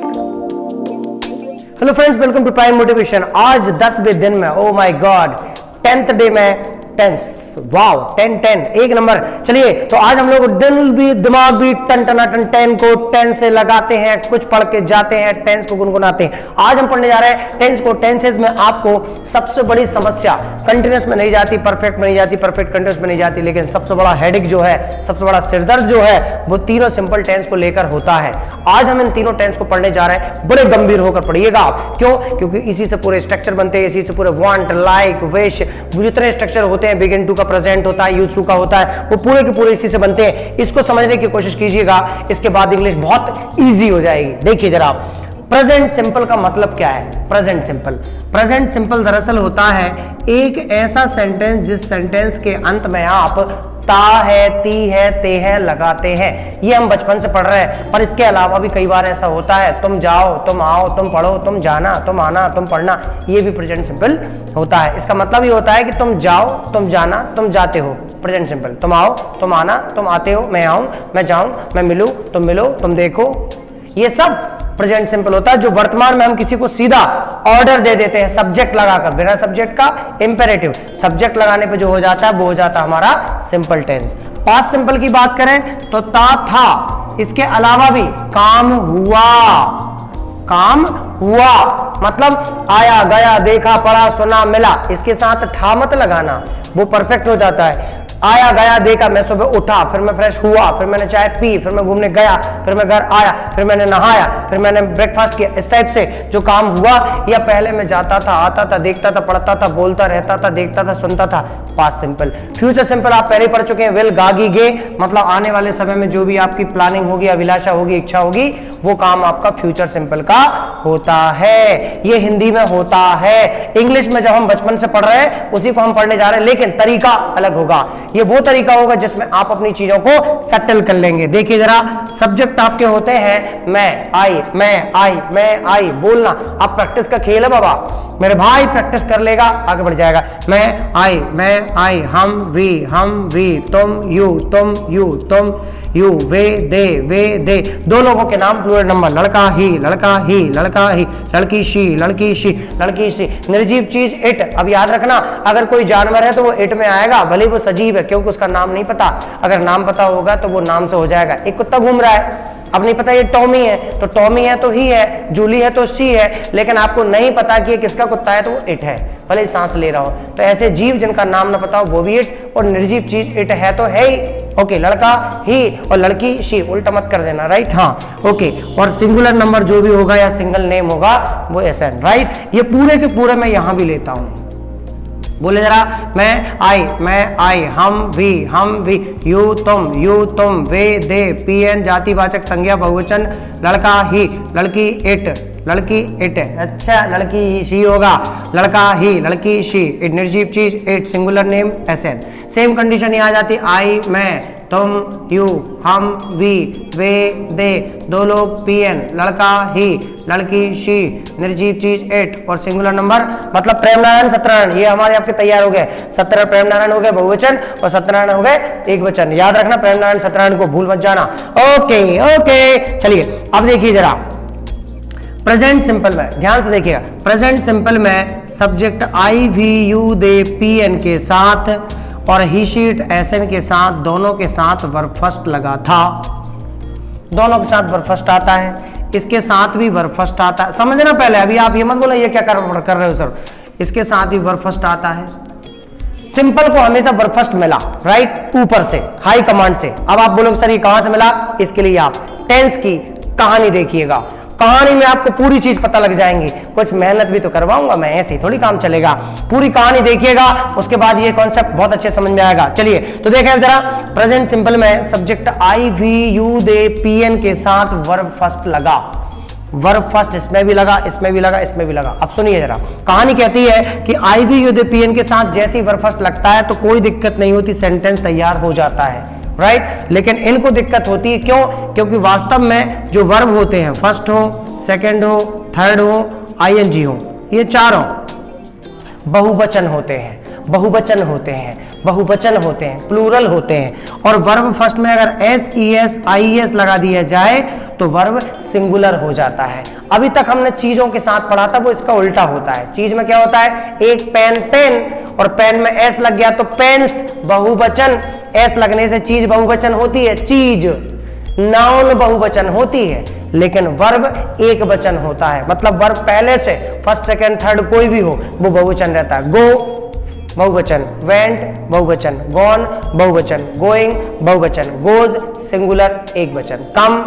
Hello friends, welcome to prime motivation. आज 10वें दिन में, oh my god, 10th day में टेंस, वाओ 10 10 एक नंबर। चलिए, तो आज हम लोग दिल भी दिमाग भी टन टनाटन 10 को 10 से लगाते हैं, कुछ पढ़ के जाते हैं, टेंस को गुनगुनाते हैं। आज हम पढ़ने जा रहे हैं टेंस को। टेंसेस में आपको सबसे बड़ी समस्या कंटिन्यूअस में नहीं जाती, परफेक्ट में नहीं जाती, परफेक्ट कंटिन्यूअस में नहीं जाती, लेकिन सबसे बड़ा हेडेक जो है, सबसे बड़ा सिरदर्द जो है, वो तीनों सिंपल टेंस को लेकर होता है। आज हम इन तीनों टेंस को पढ़ने जा रहे हैं, बड़े गंभीर होकर पढ़िएगा आप। क्यों? क्योंकि इसी से पूरे स्ट्रक्चर बनते हैं, इसी से पूरे वांट, लाइक, विश, जितने स्ट्रक्चर होते हैं, बिगिन टू का प्रेजेंट होता है, यूज टू का होता है, वो पूरे के पूरे इसी से बनते हैं। इसको समझने की कोशिश कीजिएगा, इसके बाद इंग्लिश बहुत इजी हो जाएगी। देखिए जरा, प्रेजेंट सिंपल का मतलब क्या है? प्रेजेंट सिंपल, प्रेजेंट सिंपल दरअसल होता है एक ऐसा सेंटेंस जिस सेंटेंस के अंत में आप ता है, ती है, ते है लगाते हैं। ये हम बचपन से पढ़ रहे हैं, पर इसके अलावा भी कई बार ऐसा होता है, तुम जाओ, तुम आओ, तुम पढ़ो, तुम जाना, तुम आना, तुम पढ़ना, ये भी प्रेजेंट सिंपल होता है। इसका मतलब ये होता है कि तुम जाओ, तुम जाना, तुम जाते हो, प्रेजेंट सिंपल। तुम आओ, तुम आना, तुम आते हो, मैं आऊं, मैं जाऊं, मैं मिलूं, तुम मिलो, तुम देखो, ये सब प्रेजेंट सिंपल होता है। जो वर्तमान में हम किसी को सीधा ऑर्डर दे देते हैं सब्जेक्ट लगाकर, बिना सब्जेक्ट का इंपेरेटिव, सब्जेक्ट लगाने पे जो हो जाता है वो हो जाता है हमारा सिंपल टेंस। पास्ट सिंपल की बात करें तो ता, था, इसके अलावा भी काम हुआ, काम हुआ मतलब आया, गया, देखा, पढ़ा, सुना, मिला, इसके साथ था मत लगाना, वो परफेक्ट हो जाता है। आया, गया, देखा, मैं सुबह उठा, फिर मैं फ्रेश हुआ, फिर मैंने चाय पी, फिर मैं घूमने गया, फिर मैं घर आया, फिर मैंने नहाया, फिर मैंने ब्रेकफास्ट किया, इस टाइप से जो काम हुआ। या पहले मैं जाता था, आता था, देखता था, पढ़ता था, बोलता रहता था, देखता था, सुनता था, पास्ट सिंपल। फ्यूचर सिंपल आप पहले पढ़ चुके हैं, विल, गागी, गे, मतलब आने वाले समय में जो भी आपकी प्लानिंग होगी, अभिलाषा होगी, इच्छा होगी, वो काम आपका फ्यूचर सिंपल का होता है। ये हिंदी में होता है। इंग्लिश में जब हम बचपन से पढ़ रहे हैं उसी को हम पढ़ने जा रहे हैं, लेकिन तरीका अलग होगा। ये वो तरीका होगा जिसमें आप अपनी चीजों को सेटल कर लेंगे। देखिए जरा, सब्जेक्ट आपके होते हैं मैं, आई, मैं, आई, मैं, आई, बोलना। आप प्रैक्टिस का खेल है बाबा, मेरे भाई प्रैक्टिस कर लेगा, आगे बढ़ जाएगा। मैं, आई, हम, वी, तुम, यू, तुम, यू, वे, दे, दो लोगों के नाम प्लूरल नंबर, लड़का ही, लड़की शी, लड़की सी। निर्जीव चीज इट। अब याद रखना, अगर कोई जानवर है तो वो इट में आएगा, भले वो सजीव है, क्योंकि उसका नाम नहीं पता। अगर नाम पता होगा तो वो नाम से हो जाएगा। एक कुत्ता घूम रहा है, अब नहीं पता ये टॉमी है, तो टॉमी है तो ही है, जूली है तो सी है, लेकिन आपको नहीं पता कि ये किसका कुत्ता है तो वो इट है, भले सांस ले रहा हो। तो ऐसे जीव जिनका नाम ना पता हो वो भी इट, और निर्जीव चीज इट है तो है ही। ओके, लड़का ही और लड़की शी, उल्टा मत कर देना, राइट? हाँ, ओके। और सिंगुलर नंबर जो भी होगा या सिंगल नेम होगा वो ऐसा है, राइट? ये पूरे के पूरे मैं यहां भी लेता हूं। बोले जरा, मैं, आई, हम, वी, यू, तुम, वे, दे, पीएन, जातिवाचक संज्ञा बहुवचन, लड़का ही, लड़की इट, अच्छा, लड़की शी होगा, लड़का ही, लड़की शी, इट निर्जीव चीज, it singular name, SN. Same condition यहाँ आ जाती, आई, मैं, तुम, यू, हम, वी, वे, दे, दो लोग, पीएन, लड़का ही, लड़की शी, निर्जीव चीज इट, और सिंगुलर नंबर मतलब प्रेम नारायण, सत्यनारायण। ये हमारे आपके तैयार हो गए। सत्यनारायण, प्रेम नारायण हो गए बहुवचन, और सत्यनारायण हो गए एक वचन। याद रखना, प्रेम नारायण सत्यनारायण को भूल मत जाना। ओके, चलिए अब देखिए जरा, प्रेजेंट सिंपल में ध्यान से देखिएगा। प्रेजेंट सिंपल में subject I, we, you, they, PN के साथ और ही, शीट, एसएन के साथ, दोनों के साथ वर्ब फर्स्ट लगा था। दोनों के साथ वर्ब फर्स्ट आता है, इसके साथ भी वर्ब फर्स्ट आता है। समझना पहले, अभी आप ये मत बोलो ये क्या कर रहे हो सर। इसके साथ भी वर्ब फर्स्ट आता है। सिंपल को हमेशा वर्ब फर्स्ट मिला, राइट, ऊपर से, हाई कमांड से। अब आप बोलोगे सर ये कहां से मिला? इसके लिए आप टेंस की कहानी देखिएगा। कहानी में आपको पूरी चीज पता लग जाएंगी। कुछ मेहनत भी तो करवाऊंगा मैं, ऐसे ही थोड़ी काम चलेगा। पूरी कहानी देखिएगा, उसके बाद ये कॉन्सेप्ट बहुत अच्छे समझ में आएगा। चलिए तो देखें जरा, प्रेजेंट सिंपल में subject I, we, you, they, PN के साथ वर्ब फर्स्ट लगा। वर्ब फर्स्ट इसमें भी लगा, इसमें भी लगा, इसमें भी लगा। अब सुनिए जरा, कहानी कहती है कि आई, वी, यू, दे, पीएन के साथ जैसे ही वर्ब फर्स्ट लगता है तो कोई दिक्कत नहीं होती, सेंटेंस तैयार हो जाता है, राइट? लेकिन इनको दिक्कत होती है, क्यों? क्योंकि वास्तव में जो वर्ब होते हैं, फर्स्ट हो, सेकंड हो, थर्ड हो, आईएनजी हो, ये चारों बहुवचन होते हैं। बहुवचन होते हैं, प्लूरल होते हैं। और वर्ब फर्स्ट में अगर S E S I S लगा दिया जाए तो वर्ब सिंगुलर हो जाता है। अभी तक हमने चीजों के साथ पढ़ा था, वो इसका उल्टा होता है। चीज में क्या होता है, एक पेन पेन, और पेन में एस लग गया तो पेन्स बहुवचन, एस लगने से चीज बहुवचन होती है, चीज नाउन बहुवचन होती है। लेकिन वर्ब एक वचन होता है, मतलब वर्ब पहले से फर्स्ट सेकंड थर्ड कोई भी हो वो बहुवचन रहता है। गो बहुवचन, वेंट बहुवचन, गॉन बहुवचन, गोइंग बहुवचन, गोज सिंगुलर एक वचन, कम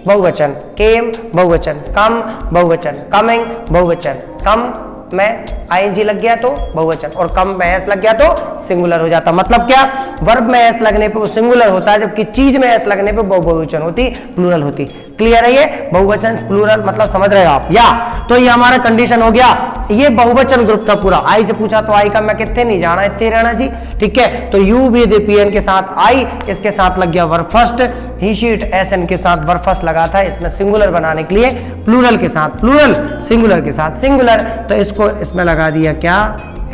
बहुवचन, केम बहुवचन, कम बहुवचन, कमिंग बहुवचन, कम में आईएनजी लग गया तो बहुवचन, और कम में एस लग गया तो सिंगुलर हो जाता। मतलब क्या, वर्ब में एस लगने पे वो सिंगुलर होता है, जबकि चीज में एस लगने पे वो बहुवचन होती, प्लूरल होती। क्लियर है ये, बहुवचन प्लूरल मतलब समझ रहे हो आप या? तो ये हमारा कंडीशन हो गया। ये बहुवचन ग्रुप था पूरा। आई से पूछा तो आई का मैं कितने नहीं जाना, इतने रहना जी, ठीक है। तो यू भी पीएन के साथ आई, इसके साथ लग गया वर्ब फर्स्ट, ही शीट एस एन के साथ वर्ब फर्स्ट लगा था, इसमें सिंगुलर बनाने के लिए प्लूरल के साथ प्लूरल, सिंगुलर के साथ सिंगुलर, तो इसको इसमें लगा दिया क्या,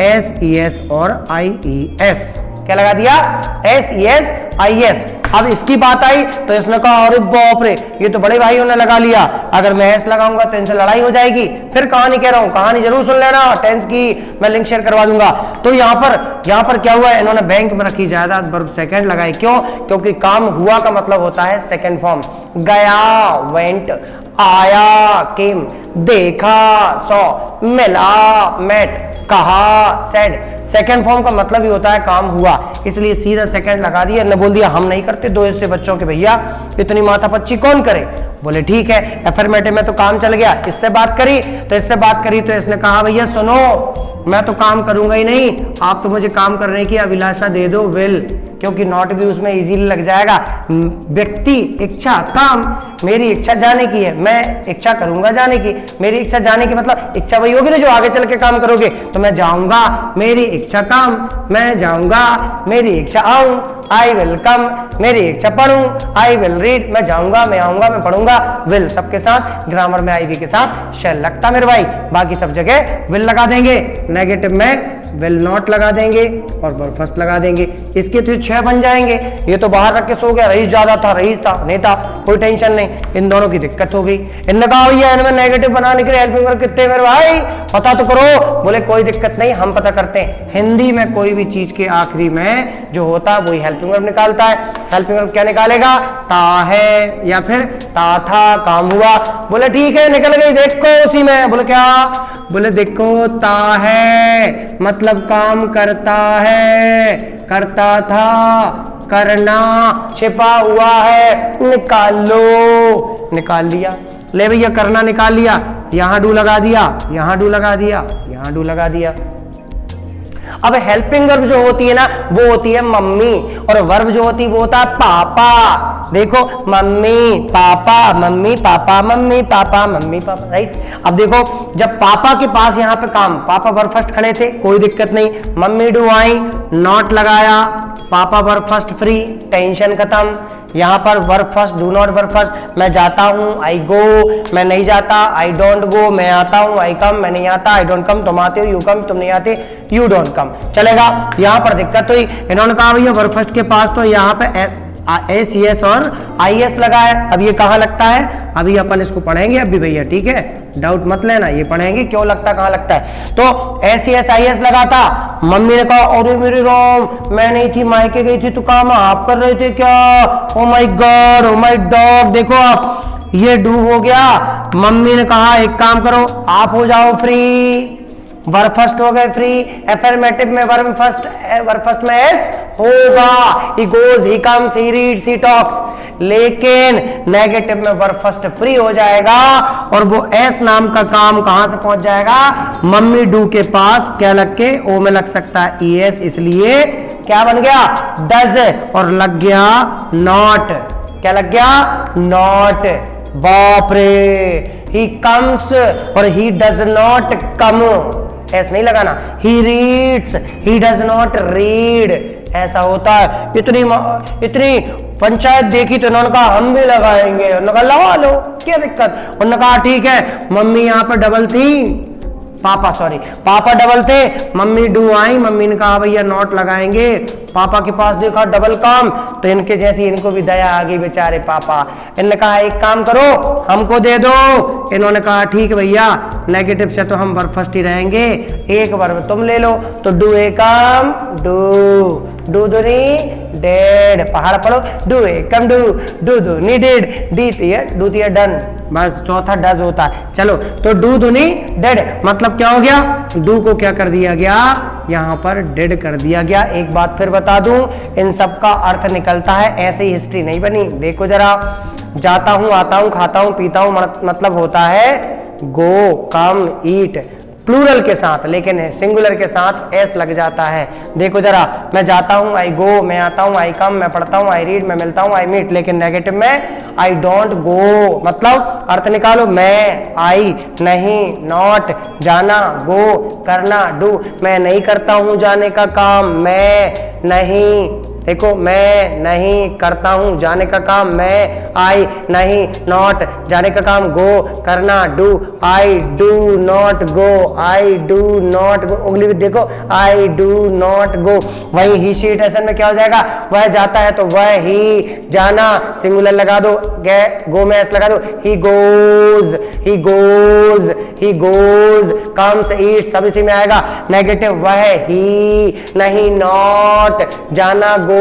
एस ई एस और आई ई एस। क्या लगा दिया, S E S I S. अब इसकी बात आई तो इसने कहा अरे बाप रे, ये तो बड़े भाइयों ने लगा लिया, अगर मैं एस लगाऊंगा तो इनसे लड़ाई हो जाएगी। फिर कहानी कह रहा हूं, कहानी जरूर सुन लेना, टेंस की मैं लिंक शेयर करवा दूंगा। तो यहाँ पर क्या हुआ, इन्होंने बैंक में रखी जायदाद वर्ब सेकंड लगाई। क्यों? क्योंकि काम हुआ का मतलब होता है सेकंड फॉर्म। गया वेंट, आया केम, देखा सॉ, मिला मेट, कहा सेड। सेकंड फॉर्म का मतलब ही होता है काम हुआ, इसलिए सीधा सेकंड लगा दिया। ने बोल दिया हम नहीं करते, दो हिस्से बच्चों के, भैया इतनी माथापच्ची कौन करे। बोले ठीक है, एफर्मेटिव में तो काम चल गया। इससे बात करी तो इसने कहा भैया सुनो, मैं तो काम करूंगा ही नहीं, आप तो मुझे काम करने की अभिलाषा दे दो, विल, क्योंकि नॉट भी उसमें इजीली लग जाएगा। व्यक्ति, इच्छा, काम, मेरी इच्छा जाने की है, मैं इच्छा करूंगा जाने की। मेरी इच्छा जाने की मतलब इच्छा वही होगी ना जो आगे चल के काम करोगे। तो मैं जाऊंगा, मेरी इच्छा काम, मैं जाऊंगा, मेरी इच्छा आऊं, आई विल कम, मेरी इच्छा पढ़ूं, आई विल रीड, मैं जाऊंगा, मैं आऊंगा, मैं पढ़ूंगा, विल सबके साथ, ग्रामर में आई वी के साथ शेल लगता मेरे भाई, बाकी सब जगह विल लगा देंगे। नेगेटिव में विल नॉट लगा देंगे और वर्ब फर्स्ट लगा देंगे। इसके तो 6 बन जाएंगे। ये तो बाहर रख के सो गया, रईस ज्यादा था, रईस था, नहीं था, कोई टेंशन नहीं। इन दोनों की दिक्कत हो गई। इनने कहा भैया इनमें नेगेटिव बनाने के लिए हेल्पिंग वर्ब कितने मेरे भाई पता तो करो। बोले कोई दिक्कत नहीं, हम पता करते हैं। हिंदी में कोई भी चीज के आखिरी में जो होता है वही हेल्पिंग वर्ब निकालता है। हेल्पिंग वर्ब क्या निकालेगा, ता है या फिर ता था, काम हुआ। बोले ठीक है, निकल गई, देखो उसी में। बोले क्या, बोले देखो ता है मतलब काम करता है, करता था, करना छिपा हुआ है, निकाल लो, निकाल लिया। ले भैया करना निकाल लिया, यहां डू लगा दिया, यहां डू लगा दिया, यहां डू लगा दिया। अब हेल्पिंग वर्ब जो होती है ना वो होती है मम्मी, और वर्ब जो होती है वो होता है पापा। देखो mummy papa, mummy papa, mummy papa, mummy papa, right. अब देखो जब पापा के पास यहाँ पे काम, पापा वर्ब फर्स्ट खड़े थे, कोई दिक्कत नहीं, मम्मी डू आई, नॉट लगाया, पापा वर्ब फर्स्ट फ्री, टेंशन खत्म। यहाँ पर verb first, do not verb first, मैं जाता हूँ, आई गो, मैं नहीं जाता, आई डोंट गो, मैं आता हूँ, आई कम, मैं नहीं आता, आई डोंट कम, तुम आते हो, यू कम, तुम नहीं आते, यू डोंट कम। चलेगा, यहाँ पर दिक्कत हुई, इन्होंने कहा भैया वर्ब फर्स्ट के पास तो यहाँ पे एस एस और आई एस लगा है। अब ये कहाँ लगता है, अभी अपन इसको पढ़ेंगे अभी भैया, ठीक है, डाउट मत लेना, ये पढ़ेंगे क्यों लगता है, कहाँ लगता है। तो एस एस आई एस लगा था। मम्मी ने कहा अरे मेरी रोम, मैं नहीं थी, मायके गई थी, तो काम आप कर रहे थे क्या, ओ my God, oh my dog. देखो आप, ये डू हो गया। मम्मी ने कहा एक काम करो, आप हो जाओ फ्री, वर्ब फर्स्ट हो गए फ्री। एफर्मेटिव में वर्ब फर्स्ट में एस होगा, ही goes, he comes, he reads, he talks. लेकिन नेगेटिव में वर्ब फर्स्ट फ्री हो जाएगा और वो एस नाम का काम कहां से पहुंच जाएगा, मम्मी डू के पास। क्या लग के, ओ में लग सकता है ई एस, इसलिए क्या बन गया, डज, और लग गया नॉट। क्या लग गया, नॉट। बाप रे, ही कम्स और ही डज नॉट कम, ऐसा नहीं लगाना। He reads, he does not read, ऐसा होता है। इतनी पंचायत देखी तो उन्होंने कहा हम भी लगाएंगे, उन्होंने कहा लगा लो, क्या दिक्कत। उन्होंने कहा ठीक है, मम्मी यहाँ पर डबल थी, पापा, सॉरी पापा डबल थे, मम्मी डू आई, मम्मी ने कहा भैया नॉट लगाएंगे, पापा के पास देखा डबल काम, तो इनके जैसी इनको भी दया आ गई बेचारे पापा। इन्होंने कहा एक काम करो हमको दे दो, इन्होंने कहा ठीक है भैया, नेगेटिव से तो हम वर्ब फर्स्ट ही रहेंगे, एक वर्ब तुम ले लो, तो डू ए काम डू दुनी डेड, पहाड़ पढ़ो, डू ए कम डू दुनी डेड, डू तिया डन, बस चौथा डज होता है। चलो तो डू दुनी डेड मतलब क्या हो गया, डू को क्या कर दिया गया, यहां पर डेड कर दिया गया। एक बात फिर बता दूं, इन सब का अर्थ निकलता है, ऐसे ही हिस्ट्री नहीं बनी। देखो जरा, जाता हूं, आता हूं, खाता हूं, पीता हूं, मतलब होता है गो, कम, ईट, प्लूरल के साथ, लेकिन सिंगुलर के साथ एस लग जाता है। देखो जरा, मैं जाता हूं आई गो, मैं आता हूं आई कम, मैं पढ़ता हूं आई रीड, मैं मिलता हूं आई मीट, लेकिन नेगेटिव में आई डोंट गो, मतलब अर्थ निकालो, मैं, आई, नहीं, नॉट, जाना, गो, करना, डू, मैं नहीं करता हूं जाने का काम, मैं नहीं, देखो मैं नहीं करता हूं जाने का काम, मैं, आई नहीं, नॉट, जाने का काम, गो, करना, do, I do not go, I do not go, उंगली भी देखो, आई डू नॉट गो। वही ही शी इट ऐसे में क्या हो जाएगा, वह जाता है तो वह ही, जाना सिंगुलर लगा दो, गो में एस लगा दो, he goes, he goes, he goes, comes, eat, सब इसी में आएगा। नेगेटिव वह ही, नहीं, नॉट, जाना, गो,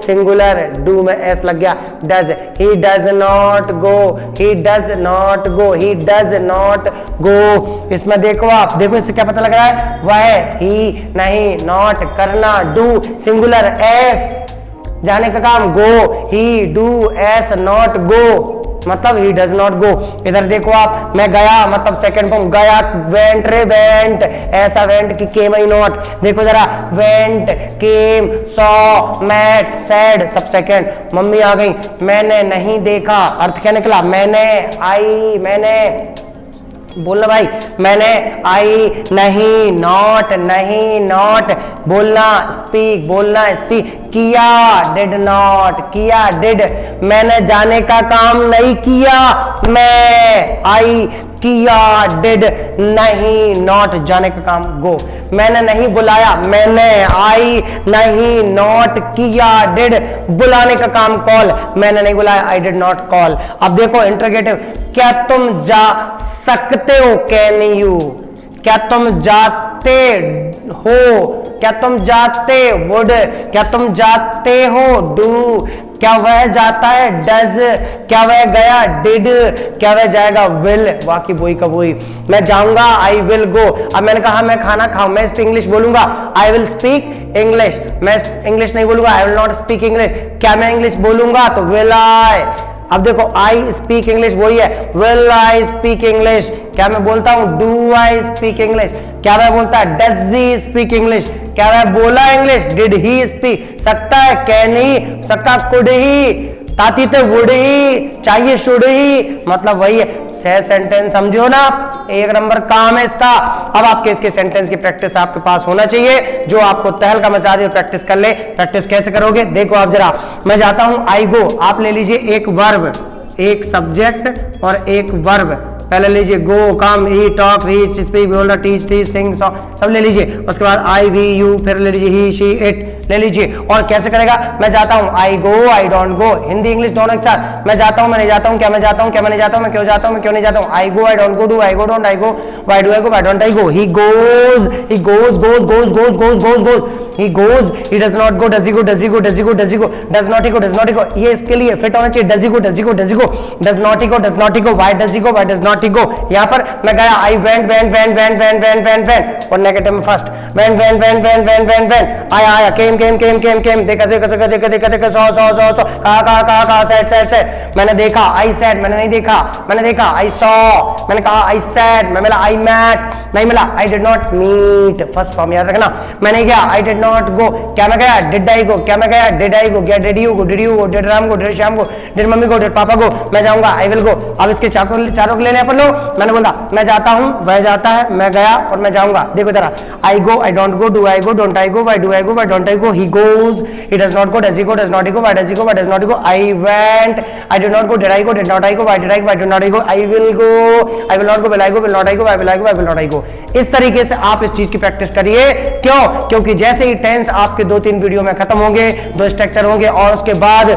सिंगुलर, डू में एस लग गया, does, he does not go, he does not go, he does not go. इसमें देखो आप, देखो इससे क्या पता लग रहा है, वह, ही, नहीं, नॉट, करना, डू, सिंगुलर, एस, जाने का काम, go, he does not go, मतलब ही डज नॉट गो। इधर देखो आप, मैं गया मतलब सेकंड फॉर्म, गया, वेंट रे वेंट, ऐसा वेंट की केम आई नॉट। देखो जरा, वेंट, केम, सॉ, मैट, सैड, सब सेकंड। मम्मी आ गई, मैंने नहीं देखा, अर्थ क्या निकला, मैंने, आई, मैंने, बोलना भाई, मैंने, आई, नहीं, नॉट, नहीं, नॉट, बोलना, स्पीक, बोलना, स्पीक, किया, डिड नॉट, किया, डिड, मैंने जाने का काम नहीं किया, मैं, आई, किया, डिड, नहीं, नॉट, जाने का काम, गो, मैंने नहीं बुलाया, मैंने, आई, नहीं, नॉट, किया, डिड, बुलाने का काम, कॉल, मैंने नहीं बुलाया, आई डिड नॉट कॉल। अब देखो इंटरोगेटिव, क्या तुम जा सकते हो, कैन यू, क्या तुम जाते हो, क्या तुम जाते, वुड, क्या तुम जाते हो, डू, क्या वह जाता है, डज, क्या वह गया, डिड, क्या वह जाएगा, विल, बाकी वही का वही। मैं जाऊंगा, आई विल गो। अब मैंने कहा मैं खाना खाऊं, मैं इस पे इंग्लिश बोलूंगा, आई विल स्पीक इंग्लिश, मैं इंग्लिश नहीं बोलूंगा, I will not speak English. क्या मैं इंग्लिश बोलूंगा, तो विल आई। अब देखो, आई स्पीक इंग्लिश वही है, विल आई स्पीक इंग्लिश। क्या मैं बोलता हूं, डू आई स्पीक इंग्लिश। क्या वह बोलता है, डज ही स्पीक इंग्लिश। क्या वह बोला इंग्लिश, डिड ही स्पीक। सकता है, कैन ही, सकता, कुड ही, ताती तो वुड ही, चाहिए शुड ही, मतलब वही है। से सेंटेंस समझो ना, एक नंबर काम है इसका। अब आपके इसके सेंटेंस की प्रैक्टिस आपके पास होना चाहिए, जो आपको तहलका मचा दे, प्रैक्टिस कर ले। प्रैक्टिस कैसे करोगे, देखो आप जरा, मैं जाता हूं, आई गो, आप ले लीजिए एक वर्ब, एक सब्जेक्ट और एक वर्ब। पहले लीजिए गो, कम, ईट, टॉक, रीच, स्पीक, बोलना, टीच, सिंग, सॉन्ग, सब ले लीजिए। उसके बाद आई, वी, यू, फिर ले लीजिए ही, शी, इट ले लीजिए। और कैसे करेगा, मैं जाता हूं, I go, I don't go, Hindi English दोनों एक साथ। मैं जाता हूं, मैं नहीं जाता हूं, क्या मैं जाता हूं, क्या मैं नहीं जाता हूं, मैं क्यों जाता हूं, मैं क्यों नहीं जाता हूं। I go, I don't go, do I go, don't I go, why do I go, why don't I go. He goes, he goes, goes, goes, goes, goes, goes, goes, he goes, he does not go, does he go, does he go, does he go, does he go, does not he go, does not he go। ये इसके लिए fit होना चाहिए, does he go, does he go, does he go, does not he go, does not he go, why does he go, why does not he go। यहाँ पर मैं गया, I went, went, went, went, went, went, went, went, और negative में first, went, went, went, went, went, went, went, आया, आया, came, came, came, came, came, देखा, देखा, देखा, देखा, देखा, देखा, saw, saw, saw, saw, कहा, कहा, कहा, कहा, said, said, said, मैंने देखा, I said, मैंने नहीं देखा, मैंने देखा, I saw, मैंने कहा, I said, मैं मिला, I met, नहीं मिला, I did not meet, first form याद रखना। मैं नहीं गया, I did not go। क्या मैं गया, डिड आई गो, क्या मैं गया, डिड आई गो, गया, did you go, did you go, did Ram go, did Shyam go, did mummy go, did पापा गो, मैं जाऊंगा, आई विल गो। अब इसके चारों को ले लें अपन लोग। मैंने बोला मैं जाता हूं, वह जाता है, मैं गया और मैं जाऊंगा। देखो जरा, I go, I don't go, do I go, don't I go, why do I go, why don't I go, go, he goes, he does not go, does he go, does not he go, why does he go, why does not he go, I went, I did not go, did I go, did not I go, why did I go, why did not I go, I will go, I will not go, will I go, will not I go, why will I go, why will not I go। इस तरीके से आप इस चीज की practice करिए। क्यों? क्योंकि जैसे ही टेंस आपके 2-3 वीडियो में खत्म होंगे, 2 स्ट्रक्चर होंगे और उसके बाद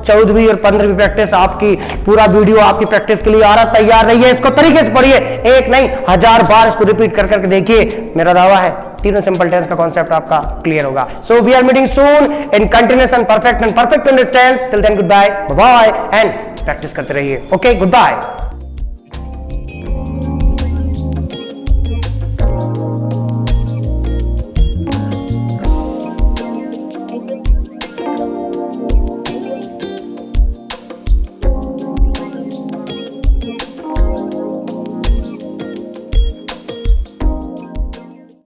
14वीं और 15वीं प्रैक्टिस आपकी, पूरा वीडियो आपकी प्रैक्टिस के लिए आ रहा, तैयार रहिए। इसको तरीके से पढ़िए, एक नहीं 1000 बार इसको रिपीट कर करके देखिए। मेरा दावा है तीनों सिंपल टेंस का कॉन्सेप्ट आपका क्लियर होगा। So we are meeting soon in continuous and perfect tense. Till then good bye bye and practice करते रहिए। Okay, good bye.